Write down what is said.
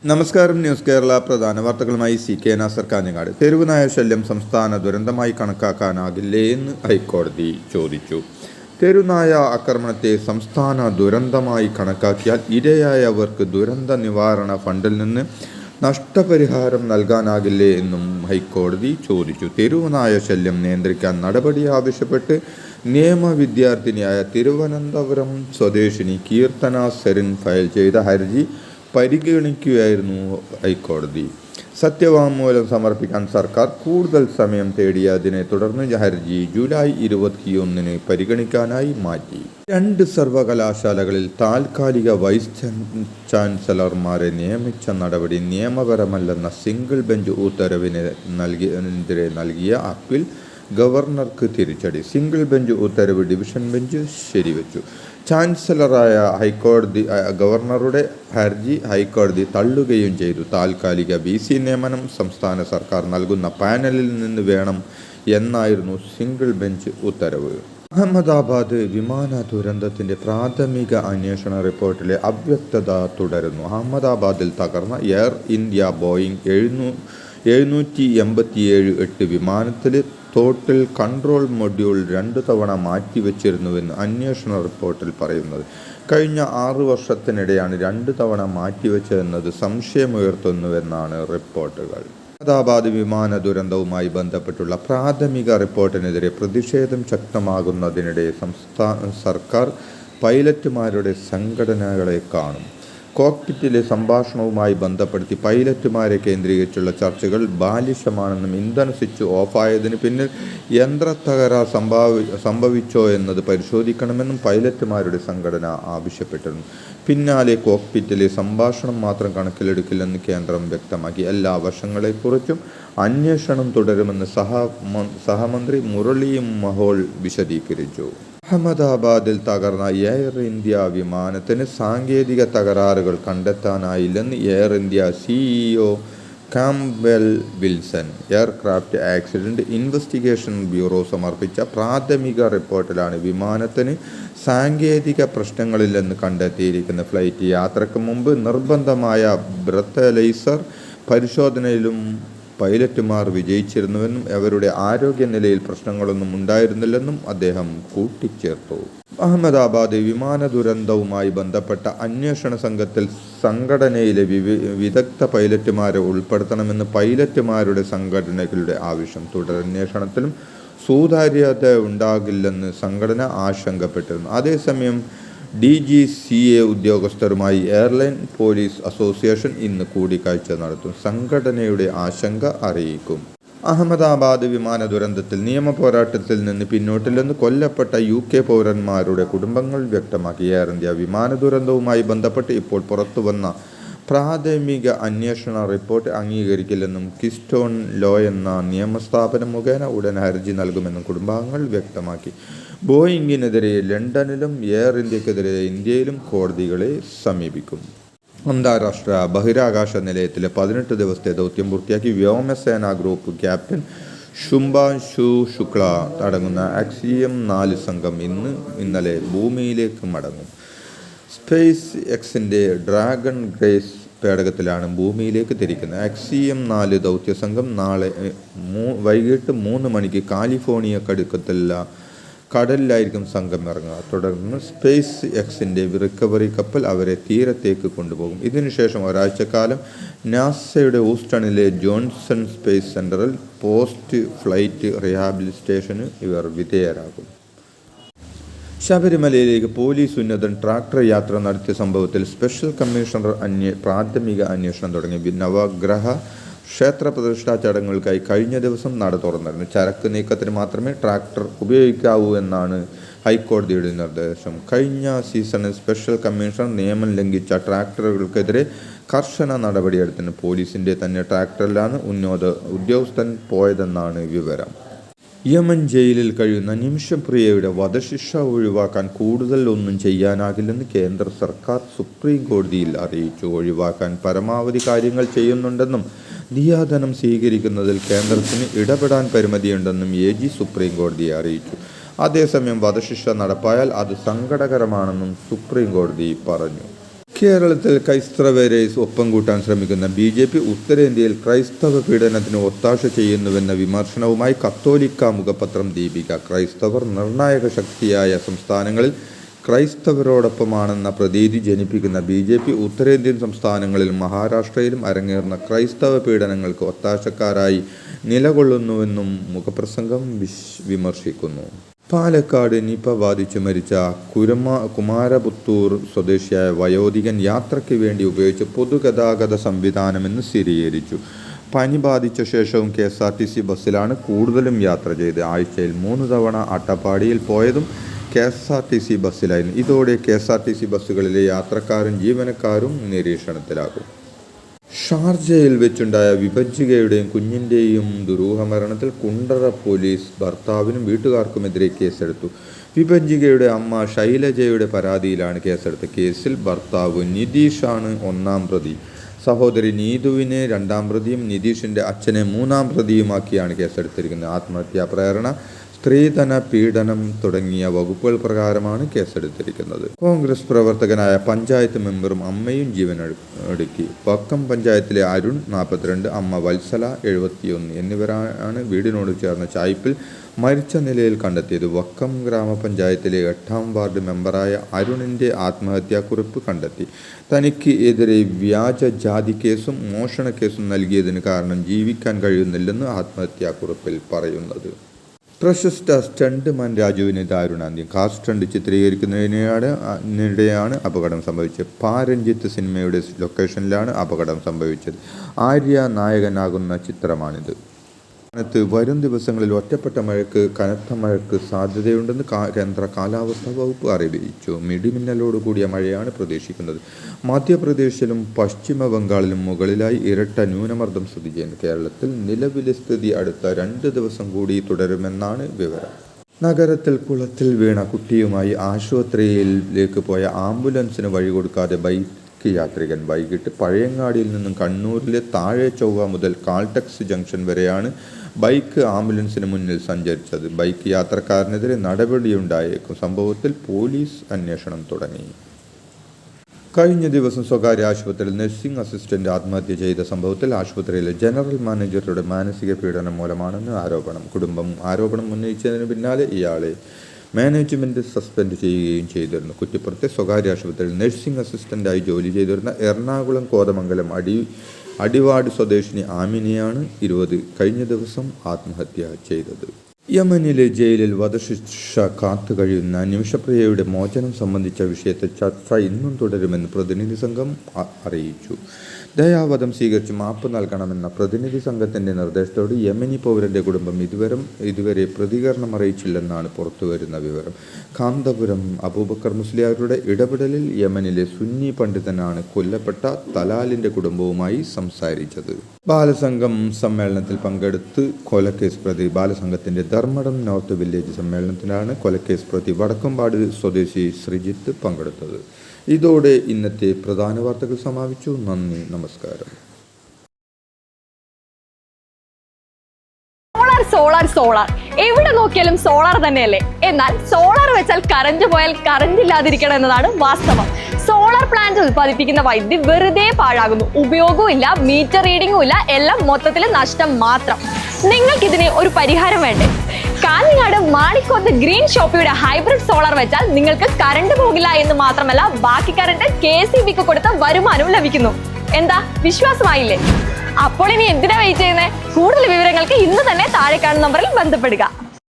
നമസ്കാരം. ന്യൂസ് കേരള പ്രധാന വാർത്തകളുമായി CK നാസർ കാഞ്ഞങ്ങാട്. തെരുവുനായ ശല്യം സംസ്ഥാന ദുരന്തമായി കണക്കാക്കാനാകില്ലേ എന്ന് ഹൈക്കോടതി ചോദിച്ചു. തെരുവുനായ ആക്രമണത്തെ സംസ്ഥാന ദുരന്തമായി കണക്കാക്കിയാൽ ഇരയായവർക്ക് ദുരന്ത നിവാരണ ഫണ്ടിൽ നിന്ന് നഷ്ടപരിഹാരം നൽകാനാകില്ലേ എന്നും ഹൈക്കോടതി ചോദിച്ചു. തെരുവുനായ ശല്യം നിയന്ത്രിക്കാൻ നടപടി ആവശ്യപ്പെട്ട് നിയമ വിദ്യാർത്ഥിനിയായ തിരുവനന്തപുരം സ്വദേശിനി കീർത്തന സെറിൻ ഫയൽ ചെയ്ത ഹർജി പരിഗണിക്കുകയായിരുന്നു ഹൈക്കോടതി. സത്യവാങ്മൂലം സമർപ്പിക്കാൻ സർക്കാർ കൂടുതൽ സമയം തേടിയതിനെ തുടർന്ന് ഹർജി ജൂലൈ 21 പരിഗണിക്കാനായി മാറ്റി. 2 സർവകലാശാലകളിൽ താൽക്കാലിക വൈസ് ചാൻസലർമാരെ നിയമിച്ച നടപടി നിയമപരമല്ലെന്ന സിംഗിൾ ബെഞ്ച് ഉത്തരവിനെതിരെ നൽകിയ അപ്പീൽ ഗവർണർക്ക് തിരിച്ചടി. സിംഗിൾ ബെഞ്ച് ഉത്തരവ് ഡിവിഷൻ ബെഞ്ച് ശരിവച്ചു. ചാൻസലറായ ഗവർണറുടെ ഹർജി ഹൈക്കോടതി തള്ളുകയും ചെയ്തു. താൽക്കാലിക VC നിയമനം സംസ്ഥാന സർക്കാർ നൽകുന്ന പാനലിൽ നിന്ന് വേണം എന്നായിരുന്നു സിംഗിൾ ബെഞ്ച് ഉത്തരവ്. അഹമ്മദാബാദ് വിമാന ദുരന്തത്തിന്റെ പ്രാഥമിക അന്വേഷണ റിപ്പോർട്ടിലെ അവ്യക്തത തുടരുന്നു. അഹമ്മദാബാദിൽ തകർന്ന എയർ ഇന്ത്യ ബോയിങ് 787-8 വിമാനത്തിലെ തോട്ടിൽ കൺട്രോൾ മൊഡ്യൂൾ 2 തവണ മാറ്റിവെച്ചിരുന്നുവെന്ന് അന്വേഷണ റിപ്പോർട്ടിൽ പറയുന്നത്. കഴിഞ്ഞ 6 വർഷത്തിനിടെയാണ് 2 തവണ മാറ്റിവെച്ചതെന്നത് സംശയമുയർത്തുന്നുവെന്നാണ് റിപ്പോർട്ടുകൾ. അഹമ്മദാബാദ് വിമാന ദുരന്തവുമായി ബന്ധപ്പെട്ടുള്ള പ്രാഥമിക റിപ്പോർട്ടിനെതിരെ പ്രതിഷേധം ശക്തമാകുന്നതിനിടെ സംസ്ഥാന സർക്കാർ പൈലറ്റുമാരുടെ സംഘടനകളെ കാണും. കോക്പിറ്റിലെ സംഭാഷണവുമായി ബന്ധപ്പെടുത്തി പൈലറ്റുമാരെ കേന്ദ്രീകരിച്ചുള്ള ചർച്ചകൾ ബാലിശമാണെന്നും ഇന്ധന സ്വിച്ച് ഓഫായതിന് പിന്നിൽ യന്ത്രത്തകരാർ സംഭവിച്ചോ എന്നത് പരിശോധിക്കണമെന്നും പൈലറ്റുമാരുടെ സംഘടന ആവശ്യപ്പെട്ടിരുന്നു. പിന്നാലെ കോക്പിറ്റിലെ സംഭാഷണം മാത്രം കണക്കിലെടുക്കില്ലെന്ന് കേന്ദ്രം വ്യക്തമാക്കി. എല്ലാ വശങ്ങളെക്കുറിച്ചും അന്വേഷണം തുടരുമെന്ന് സഹമന്ത്രി മുരളി മനോഹർ വിശദീകരിച്ചു. അഹമ്മദാബാദിൽ തകർന്ന എയർ ഇന്ത്യ വിമാനത്തിന് സാങ്കേതിക തകരാറുകൾ കണ്ടെത്താനായില്ലെന്ന് air India CEO Campbell Wilson. Aircraft accident investigation bureau സമർപ്പിച്ച പ്രാഥമിക റിപ്പോർട്ടിലാണ് വിമാനത്തിന് സാങ്കേതിക പ്രശ്നങ്ങളില്ലെന്ന് കണ്ടെത്തിയിരിക്കുന്നത്. ഫ്ലൈറ്റ് യാത്രയ്ക്ക് മുമ്പ് നിർബന്ധമായ ബ്രത്തലൈസർ പരിശോധനയിലും പൈലറ്റുമാർ വിജയിച്ചിരുന്നുവെന്നും അവരുടെ ആരോഗ്യനിലയിൽ പ്രശ്നങ്ങളൊന്നും ഉണ്ടായിരുന്നില്ലെന്നും അദ്ദേഹം കൂട്ടിച്ചേർത്തു. അഹമ്മദാബാദ് വിമാന ദുരന്തവുമായി ബന്ധപ്പെട്ട അന്വേഷണ സംഘത്തിൽ സംഘടനയിലെ വിദഗ്ധ പൈലറ്റുമാരെ ഉൾപ്പെടുത്തണമെന്ന് പൈലറ്റുമാരുടെ സംഘടനകളുടെ ആവശ്യം. തുടരന്വേഷണത്തിലും സുതാര്യത ഉണ്ടാകില്ലെന്ന് സംഘടന ആശങ്കപ്പെട്ടിരുന്നു. അതേസമയം DGCA ഉദ്യോഗസ്ഥരുമായി എയർലൈൻ പോലീസ് അസോസിയേഷൻ ഇന്ന് കൂടിക്കാഴ്ച നടത്തും. സംഘടനയുടെ ആശങ്ക അറിയിക്കും. അഹമ്മദാബാദ് വിമാന ദുരന്തത്തിൽ നിയമ പോരാട്ടത്തിൽ നിന്ന് പിന്നോട്ടില്ലെന്ന് കൊല്ലപ്പെട്ട UK പൗരന്മാരുടെ കുടുംബങ്ങൾ വ്യക്തമാക്കി. എയർ ഇന്ത്യ വിമാന ദുരന്തവുമായി ബന്ധപ്പെട്ട് ഇപ്പോൾ പുറത്തുവന്ന പ്രാഥമിക അന്വേഷണ റിപ്പോർട്ട് അംഗീകരിക്കില്ലെന്നും കിസ്റ്റോൺ ലോ എന്ന നിയമസ്ഥാപനം മുഖേന ഉടൻ ഹർജി നൽകുമെന്നും കുടുംബാംഗങ്ങൾ വ്യക്തമാക്കി. ബോയിങ്ങിനെതിരെ ലണ്ടനിലും എയർ ഇന്ത്യക്കെതിരെ ഇന്ത്യയിലും കോടതികളെ സമീപിക്കും. അന്താരാഷ്ട്ര ബഹിരാകാശ നിലയത്തിലെ 18 ദിവസത്തെ ദൗത്യം പൂർത്തിയാക്കി വ്യോമസേന ഗ്രൂപ്പ് ക്യാപ്റ്റൻ ശുഭാൻശു ശുക്ല അടങ്ങുന്ന AXIOM 4 സംഘം ഇന്നലെ ഭൂമിയിലേക്ക് മടങ്ങും. സ്പേസ് എക്സിന്റെ ഡ്രാഗൺ ഗ്രേസ് പേടകത്തിലാണ് ഭൂമിയിലേക്ക് തിരിക്കുന്നത്. AXIOM 4 ദൗത്യ സംഘം നാളെ വൈകിട്ട് 3 മണിക്ക് കാലിഫോർണിയക്കടുത്തുള്ള കടലിലായിരിക്കും സംഘം ഇറങ്ങുക. തുടർന്ന് സ്പേസ് എക്സിന്റെ റിക്കവറി കപ്പൽ അവരെ തീരത്തേക്ക് കൊണ്ടുപോകും. ഇതിനുശേഷം ഒരാഴ്ചക്കാലം നാസയുടെ ഹൂസ്റ്റണിലെ ജോൺസൺ സ്പേസ് സെന്ററിൽ പോസ്റ്റ് ഫ്ലൈറ്റ് റീഹാബിലിറ്റേഷന് ഇവർ വിധേയരാകും. ശബരിമലയിലേക്ക് പോലീസ് ഉന്നതൻ ട്രാക്ടർ യാത്ര നടത്തിയ സംഭവത്തിൽ സ്പെഷ്യൽ കമ്മീഷണർ പ്രാഥമിക അന്വേഷണം തുടങ്ങി. നവഗ്രഹ ക്ഷേത്ര പ്രതിഷ്ഠാ ചടങ്ങുകൾക്കായി കഴിഞ്ഞ ദിവസം നട തുറന്നിരുന്നു. ചരക്ക് നീക്കത്തിന് മാത്രമേ ട്രാക്ടർ ഉപയോഗിക്കാവൂ എന്നാണ് ഹൈക്കോടതിയുടെ നിർദ്ദേശം. കഴിഞ്ഞ സീസണിൽ സ്പെഷ്യൽ കമ്മീഷണർ നിയമം ലംഘിച്ച ട്രാക്ടറുകൾക്കെതിരെ കർശന നടപടിയെടുത്തിന്. പോലീസിന്റെ തന്നെ ട്രാക്ടറിലാണ് ഉദ്യോഗസ്ഥൻ പോയതെന്നാണ് വിവരം. യമൻ ജയിലിൽ കഴിയുന്ന നിമിഷപ്രിയയുടെ വധശിക്ഷ ഒഴിവാക്കാൻ കൂടുതൽ ഒന്നും ചെയ്യാനാകില്ലെന്ന് കേന്ദ്ര സർക്കാർ സുപ്രീം കോടതിയിൽ അറിയിച്ചു. ഒഴിവാക്കാൻ പരമാവധി കാര്യങ്ങൾ ചെയ്യുന്നുണ്ടെന്നും ദിയാധനം സ്വീകരിക്കുന്നതിൽ കേന്ദ്രത്തിന് ഇടപെടാൻ പരിമിതിയുണ്ടെന്നും AG സുപ്രീം കോടതിയെ അറിയിച്ചു. അതേസമയം വധശിക്ഷ നടപ്പായാൽ അത് സങ്കടകരമാണെന്നും സുപ്രീം കോടതി പറഞ്ഞു. കേരളത്തിൽ ക്രൈസ്തവരെ ഒപ്പം കൂട്ടാൻ ശ്രമിക്കുന്ന BJP ഉത്തരേന്ത്യയിൽ ക്രൈസ്തവ പീഡനത്തിന് ഒത്താശ ചെയ്യുന്നുവെന്ന വിമർശനവുമായി കത്തോലിക്ക മുഖപത്രം ദീപിക. ക്രൈസ്തവർ നിർണായക ശക്തിയായ സംസ്ഥാനങ്ങളിൽ ക്രൈസ്തവരോടൊപ്പമാണെന്ന പ്രതീതി ജനിപ്പിക്കുന്ന BJP ഉത്തരേന്ത്യൻ സംസ്ഥാനങ്ങളിൽ മഹാരാഷ്ട്രയിലും അരങ്ങേറുന്ന ക്രൈസ്തവ പീഡനങ്ങൾക്ക് ഒത്താശക്കാരായി നിലകൊള്ളുന്നുവെന്നും മുഖപ്രസംഗം വിമർശിക്കുന്നു. പാലക്കാട് നിപ ബാധിച്ചു മരിച്ച കുമാരപുത്തൂർ സ്വദേശിയായ വയോധികൻ യാത്രയ്ക്ക് വേണ്ടി ഉപയോഗിച്ച പൊതുഗതാഗത സംവിധാനമെന്ന് സ്ഥിരീകരിച്ചു. പനി ബാധിച്ച ശേഷവും KSRTC ബസ്സിലാണ് കൂടുതലും യാത്ര ചെയ്ത്. ആഴ്ചയിൽ 3 തവണ അട്ടപ്പാടിയിൽ പോയതും KSRTC ബസ്സിലായിരുന്നു. ഇതോടെ KSRTC ബസ്സുകളിലെ യാത്രക്കാരും ജീവനക്കാരും നിരീക്ഷണത്തിലാകും. ഷാർജയിൽ വെച്ചുണ്ടായ വിഭജികയുടെയും കുഞ്ഞിൻ്റെയും ദുരൂഹമരണത്തിൽ കുണ്ടറ പോലീസ് ഭർത്താവിനും വീട്ടുകാർക്കുമെതിരെ കേസെടുത്തു. വിഭജികയുടെ അമ്മ ശൈലജയുടെ പരാതിയിലാണ് കേസെടുത്ത കേസിൽ ഭർത്താവ് നിതീഷാണ് 1-ാം പ്രതി. സഹോദരി നീതുവിനെ 2-ാം പ്രതിയും നിതീഷിൻ്റെ അച്ഛനെ 3-ാം പ്രതിയുമാക്കിയാണ് കേസെടുത്തിരിക്കുന്നത്. ആത്മഹത്യാ പ്രേരണ, സ്ത്രീധന പീഡനം തുടങ്ങിയ വകുപ്പുകൾ പ്രകാരമാണ് കേസെടുത്തിരിക്കുന്നത്. കോൺഗ്രസ് പ്രവർത്തകനായ പഞ്ചായത്ത് മെമ്പറും അമ്മയും ജീവനൊടുക്കി. വക്കം പഞ്ചായത്തിലെ അരുൺ 42, അമ്മ വത്സല 71 എന്നിവരാണ് വീടിനോട് ചേർന്ന ചായ്പിൽ മരിച്ച നിലയിൽ കണ്ടെത്തിയത്. വക്കം ഗ്രാമപഞ്ചായത്തിലെ 8-ാം വാർഡ് മെമ്പറായ അരുണിൻ്റെ ആത്മഹത്യാക്കുറിപ്പ് കണ്ടെത്തി. തനിക്ക് എതിരെ വ്യാജ ജാതി കേസും മോഷണ കേസും നൽകിയതിന് കാരണം ജീവിക്കാൻ കഴിയുന്നില്ലെന്ന് ആത്മഹത്യാക്കുറിപ്പിൽ പറയുന്നത്. പ്രശസ്ത സ്റ്റണ്ട്മാൻ രാജുവിന് ദാരുണാന്ത്യം. കാർ സ്റ്റണ്ട് ചിത്രീകരിക്കുന്നതിനിടെയാണ് അപകടം സംഭവിച്ചത്. പാരഞ്ജിത്ത് സിനിമയുടെ ലൊക്കേഷനിലാണ് അപകടം സംഭവിച്ചത്. ആര്യ നായകനാകുന്ന ചിത്രമാണിത്. വരും ദിവസങ്ങളിൽ ഒറ്റപ്പെട്ട മഴയ്ക്ക് കനത്ത മഴയ്ക്ക് സാധ്യതയുണ്ടെന്ന് കേന്ദ്ര കാലാവസ്ഥാ വകുപ്പ് അറിയിച്ചു. മിടിമിന്നലോട് കൂടിയ മഴയാണ് പ്രതീക്ഷിക്കുന്നത്. മധ്യപ്രദേശിലും പശ്ചിമ ബംഗാളിലും മുകളിലായി ഇരട്ട ന്യൂനമർദ്ദം സ്ഥിതി ചെയ്യുന്നു. കേരളത്തിൽ നിലവിലെ സ്ഥിതി അടുത്ത 2 ദിവസം കൂടി തുടരുമെന്നാണ് വിവരം. നഗരത്തിൽ കുളത്തിൽ വീണ കുട്ടിയുമായി ആശുപത്രിയിലേക്ക് പോയ ആംബുലൻസിന് വഴി കൊടുക്കാതെ ബൈക്ക് യാത്രികൻ. വൈകിട്ട് പഴയങ്ങാടിയിൽ നിന്നും കണ്ണൂരിലെ താഴെ ചൊവ്വ മുതൽ കാൾടെക്സ് ജംഗ്ഷൻ വരെയാണ് ബൈക്ക് ആംബുലൻസിന് മുന്നിൽ സഞ്ചരിച്ചത്. ബൈക്ക് യാത്രക്കാരനെതിരെ നടപടിയുണ്ടായേക്കും. സംഭവത്തിൽ പോലീസ് അന്വേഷണം തുടങ്ങി. കഴിഞ്ഞ ദിവസം സ്വകാര്യ ആശുപത്രിയിൽ നഴ്സിംഗ് അസിസ്റ്റന്റ് ആത്മഹത്യ ചെയ്ത സംഭവത്തിൽ ആശുപത്രിയിലെ ജനറൽ മാനേജറുടെ മാനസിക പീഡനം മൂലമാണെന്ന് ആരോപണം. കുടുംബം ആരോപണം ഉന്നയിച്ചതിന് പിന്നാലെ ഇയാളെ മാനേജ്മെൻറ്റ് സസ്പെൻഡ് ചെയ്യുകയും ചെയ്തിരുന്നു. കുറ്റിപ്പുറത്തെ സ്വകാര്യ ആശുപത്രിയിൽ നഴ്സിംഗ് അസിസ്റ്റൻ്റായി ജോലി ചെയ്തിരുന്ന എറണാകുളം കോതമംഗലം അടിവാട് സ്വദേശിനി ആമിനെയാണ് 20 കഴിഞ്ഞ ദിവസം ആത്മഹത്യ ചെയ്തത്. യമനിലെ ജയിലിൽ വധശിക്ഷ കാത്തു കഴിയുന്ന നിമിഷപ്രിയയുടെ മോചനം സംബന്ധിച്ച വിഷയത്തിൽ ചർച്ച ഇന്നും തുടരുമെന്ന് പ്രതിനിധി സംഘം അറിയിച്ചു. ദയാവധം സ്വീകരിച്ച് മാപ്പ് നൽകണമെന്ന പ്രതിനിധി സംഘത്തിൻ്റെ നിർദ്ദേശത്തോട് യമനി പൗരൻ്റെ കുടുംബം ഇതുവരെ പ്രതികരണം അറിയിച്ചില്ലെന്നാണ് പുറത്തുവരുന്ന വിവരം. കാന്തപുരം അബൂബക്കർ മുസ്ലിയാരുടെ ഇടപെടലിൽ യമനിലെ സുന്നി പണ്ഡിതനാണ് കൊല്ലപ്പെട്ട തലാലിൻ്റെ കുടുംബവുമായി സംസാരിച്ചത്. ബാലസംഘം സമ്മേളനത്തിൽ പങ്കെടുത്ത് കൊലക്കേസ് പ്രതി. ബാലസംഘത്തിൻ്റെ ധർമ്മടം നോർത്ത് വില്ലേജ് സമ്മേളനത്തിലാണ് കൊലക്കേസ് പ്രതി വടക്കമ്പാട് സ്വദേശി ശ്രീജിത്ത് പങ്കെടുത്തത്. ഇതോടെ ഇന്നത്തെ പ്രധാന വാർത്തകൾ സമാപിച്ചു. നന്ദി, നമസ്കാരം. സോളാർ എവിടെ നോക്കിയാലും സോളാർ തന്നെയല്ലേ? എന്നാൽ സോളാർ വെച്ചാൽ കറന്റ് പോയാൽ കറന്റ് ഇല്ലാതിരിക്കണം എന്നതാണ് വാസ്തവം. സോളാർ പ്ലാന്റ് ഉത്പാദിപ്പിക്കുന്ന വൈദ്യുതി വെറുതെ പാഴാകുന്നു. ഉപയോഗവും ഇല്ല, മീറ്റർ റീഡിംഗും ഇല്ല, എല്ലാം മൊത്തത്തിൽ നഷ്ടം മാത്രം. നിങ്ങൾക്കിതിന് ഒരു പരിഹാരം വേണ്ടേ? കാഞ്ഞങ്ങാട് മാണിക്കോത്ത് ഗ്രീൻ ഷോപ്പിയുടെ ഹൈബ്രിഡ് സോളാർ വെച്ചാൽ നിങ്ങൾക്ക് കറണ്ട് പോകില്ല എന്ന് മാത്രമല്ല, ബാക്കി കറണ്ട് KCBക്ക് കൊടുത്ത വരുമാനവും ലഭിക്കുന്നു. എന്താ, വിശ്വാസമായില്ലേ? അപ്പോൾ ഇനി എന്തിനാ വെയിറ്റ് ചെയ്യുന്നത്? കൂടുതൽ വിവരങ്ങൾക്ക് ഇന്ന് തന്നെ താഴെ കാണുന്ന നമ്പറിൽ ബന്ധപ്പെടുക.